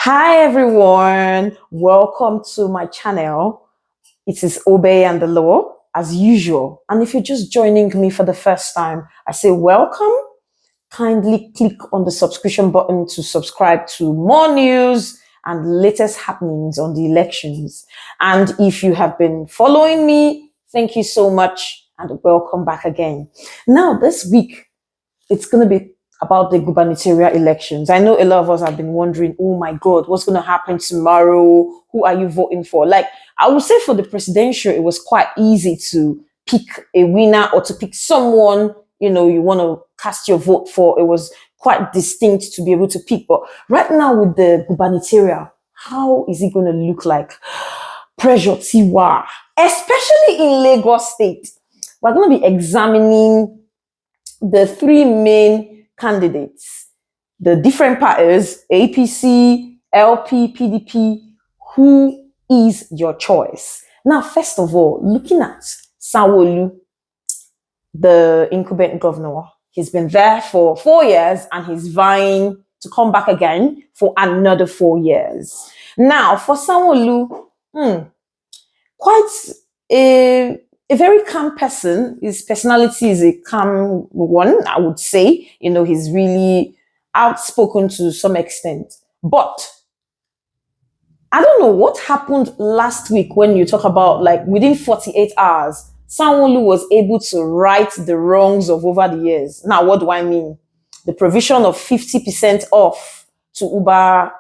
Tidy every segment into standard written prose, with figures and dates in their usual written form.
Hi everyone, welcome to my channel. It is Obey and the Law as usual. And if you're just joining me for the first time, I say welcome. Kindly click on the subscription button to subscribe to more news and latest happenings on the elections. And if you have been following me, thank you so much and welcome back again. Now this week, it's going to be about the gubernatorial elections. I know a lot of us have been wondering, oh my God, what's going to happen tomorrow? Who are you voting for? Like, I would say for the presidential, it was quite easy to pick a winner or to pick someone, you want to cast your vote for. It was quite distinct to be able to pick. But right now with the gubernatorial, how is it going to look like? Pressure, Tiwa, especially in Lagos State. We're going to be examining the three main candidates, the different parties, APC, LP, PDP. Who is your choice? Now, first of all, looking at Sanwo-Olu, the incumbent governor, he's been there for 4 years and he's vying to come back again for another 4 years. Now, for Sanwo-Olu, quite a very calm person. His personality is a calm one, I would say. He's really outspoken to some extent. But I don't know what happened last week when you talk about, like, within 48 hours, Sanwo-Olu was able to right the wrongs of over the years. Now, what do I mean? The provision of 50% off to Uber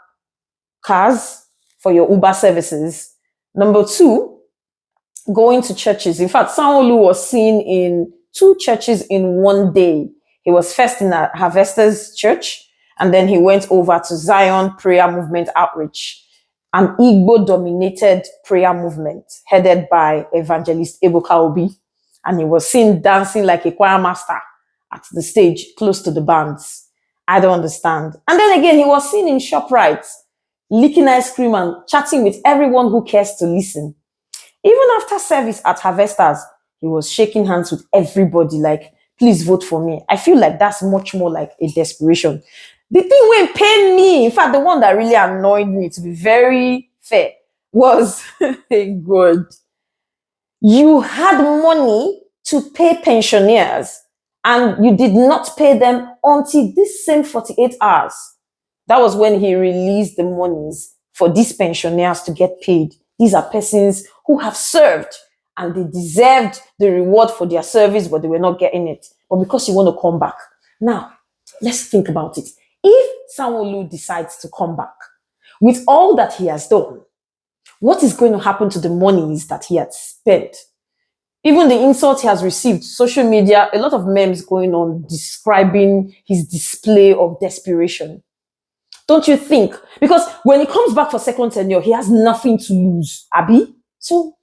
cars for your Uber services. Number two, going to churches. In fact, Sanwo-Olu was seen in 2 churches in one day. He was first in a Harvesters Church, and then he went over to Zion Prayer Movement Outreach, an Igbo-dominated prayer movement headed by Evangelist Ebuka Obi. And he was seen dancing like a choir master at the stage, close to the bands. I don't understand. And then again, he was seen in ShopRite, licking ice cream and chatting with everyone who cares to listen. Even after service at Harvesters, he was shaking hands with everybody, like, please vote for me. I feel like that's much more like a desperation. The thing when pain me, in fact, the one that really annoyed me, to be very fair, was, God, you had money to pay pensioners and you did not pay them until this same 48 hours. That was when he released the monies for these pensioners to get paid. These are persons who have served and they deserved the reward for their service, but they were not getting it. But because you want to come back. Now, let's think about it. If Sanwo-Olu decides to come back with all that he has done, what is going to happen to the monies that he has spent? Even the insult he has received, social media, a lot of memes going on describing his display of desperation. Don't you think? Because when he comes back for second tenure, he has nothing to lose, Abi. So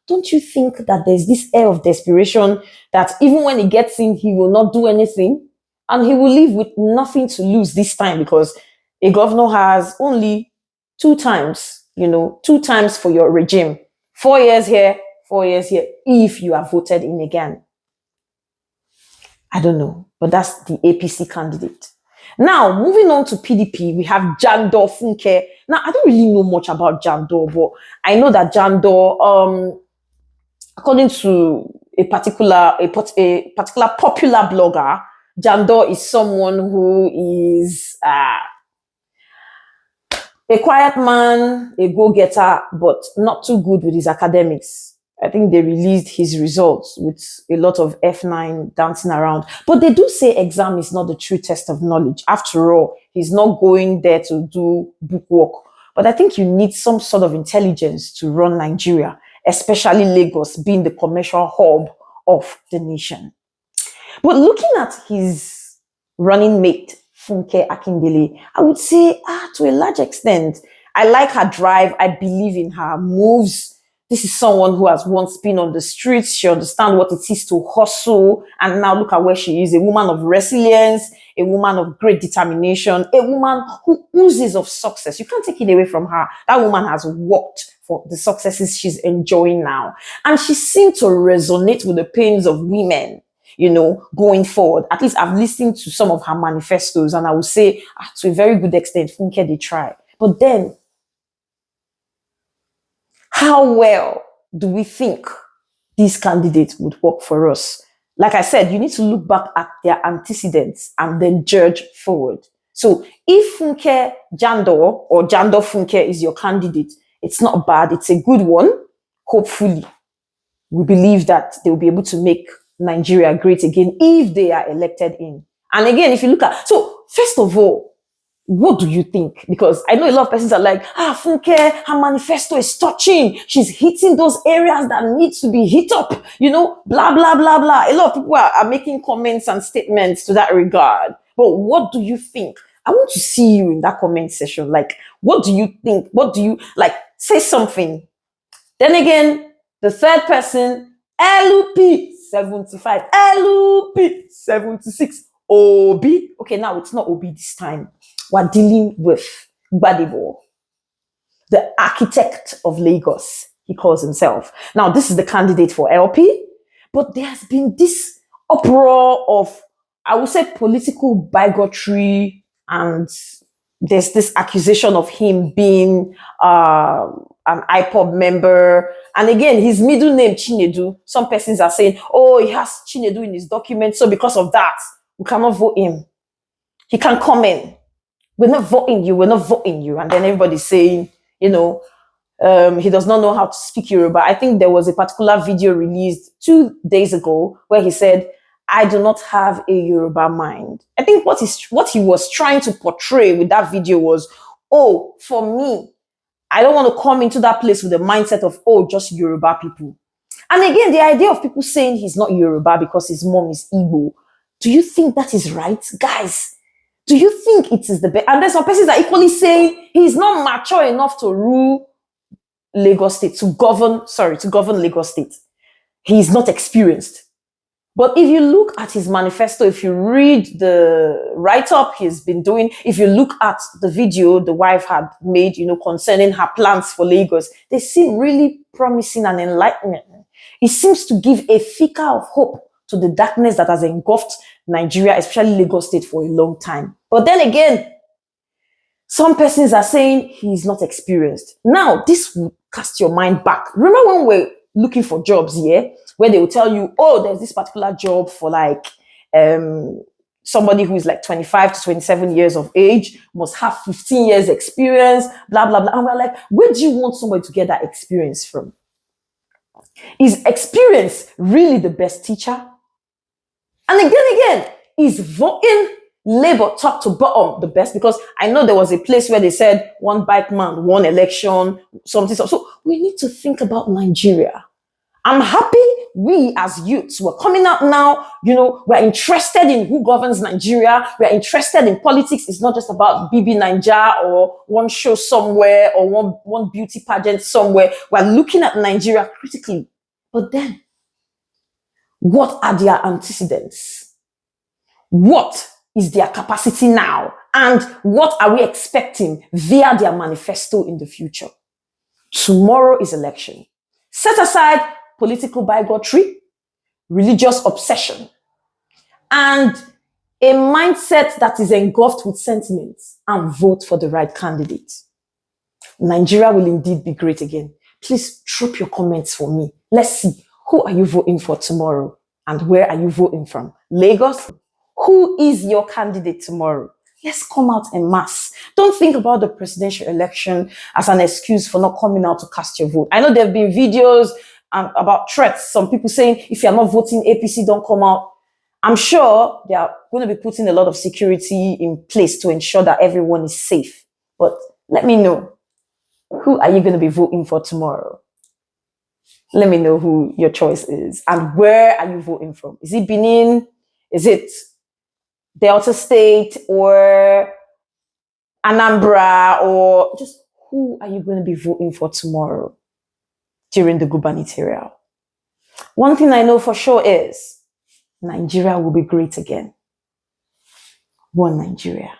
don't you think that there's this air of desperation that even when he gets in, he will not do anything? And he will leave with nothing to lose this time, because a governor has only 2 times, 2 times for your regime. 4 years here, 4 years here, if you are voted in again. I don't know, but that's the APC candidate. Now, moving on to PDP, we have Jandor Funke. Now, I don't really know much about Jandor, but I know that Jandor, according to a particular popular blogger, Jandor is someone who is a quiet man, a go-getter, but not too good with his academics. I think they released his results with a lot of F9 dancing around. But they do say exam is not the true test of knowledge. After all, he's not going there to do book work. But I think you need some sort of intelligence to run Nigeria, especially Lagos being the commercial hub of the nation. But looking at his running mate, Funke Akindele, I would say, to a large extent, I like her drive. I believe in her moves. This is someone who has once been on the streets. She understands what it is to hustle. And now look at where she is, a woman of resilience, a woman of great determination, a woman who oozes of success. You can't take it away from her. That woman has worked for the successes she's enjoying now. And she seemed to resonate with the pains of women, going forward. At least I've listened to some of her manifestos, and I would say, to a very good extent, Funke, they try. But then, how well do we think these candidates would work for us? Like I said, you need to look back at their antecedents and then judge forward. So if Funke Jandor or Jandor Funke is your candidate, it's not bad. It's a good one. Hopefully, we believe that they will be able to make Nigeria great again if they are elected in. And again, if you look at, so first of all, what do you think? Because I know a lot of persons are like, Funke, her manifesto is touching. She's hitting those areas that need to be hit up, blah, blah, blah, blah. A lot of people are making comments and statements to that regard. But what do you think? I want to see you in that comment section. Like, what do you think? What do you, like, say something. Then again, the third person, LUP 75, LUP 76, OB. Okay, now it's not OB this time. We're dealing with Gbadebo, the architect of Lagos, he calls himself. Now, this is the candidate for LP, but there has been this uproar of, I would say, political bigotry, and there's this accusation of him being an IPOB member. And again, his middle name, Chinedu. Some persons are saying, oh, he has Chinedu in his document, so because of that, we cannot vote him. He can come in. We're not voting you, we're not voting you. And then everybody's saying, he does not know how to speak Yoruba. I think there was a particular video released 2 days ago where he said, I do not have a Yoruba mind. I think what he was trying to portray with that video was, oh, for me, I don't want to come into that place with the mindset of, oh, just Yoruba people. And again, the idea of people saying he's not Yoruba because his mom is Igbo, do you think that is right? Guys, do you think it is the best? And there's some persons that are equally saying he's not mature enough to rule Lagos State, to govern Lagos State. He's not experienced. But if you look at his manifesto, if you read the write-up he's been doing, if you look at the video the wife had made, concerning her plans for Lagos, they seem really promising and enlightening. It seems to give a flicker of hope to the darkness that has engulfed Nigeria, especially Lagos State, for a long time. But then again, some persons are saying he's not experienced. Now, this will cast your mind back. Remember when we're looking for jobs here, where they will tell you, oh, there's this particular job for like somebody who is like 25 to 27 years of age, must have 15 years experience, blah, blah, blah. And we're like, where do you want somebody to get that experience from? Is experience really the best teacher? And again, is voting Labour top to bottom the best? Because I know there was a place where they said one bike man, one election, something. So we need to think about Nigeria. I'm happy we as youths, we're coming out now, we're interested in who governs Nigeria. We're interested in politics. It's not just about Bibi Naija or one show somewhere or one beauty pageant somewhere. We're looking at Nigeria critically. But then, what are their antecedents? What is their capacity now? And what are we expecting via their manifesto in the future? Tomorrow is election. Set aside political bigotry, religious obsession, and a mindset that is engulfed with sentiments, and vote for the right candidate. Nigeria will indeed be great again. Please drop your comments for me. Let's see. Who are you voting for tomorrow? And where are you voting from? Lagos? Who is your candidate tomorrow? Let's come out en masse. Don't think about the presidential election as an excuse for not coming out to cast your vote. I know there have been videos about threats. Some people saying, if you're not voting APC, don't come out. I'm sure they are going to be putting a lot of security in place to ensure that everyone is safe. But let me know. Who are you going to be voting for tomorrow? Let me know who your choice is. And where are you voting from? Is it Benin? Is it Delta State or Anambra? Or just who are you going to be voting for tomorrow during the Gubernatorial? One thing I know for sure is Nigeria will be great again. One Nigeria.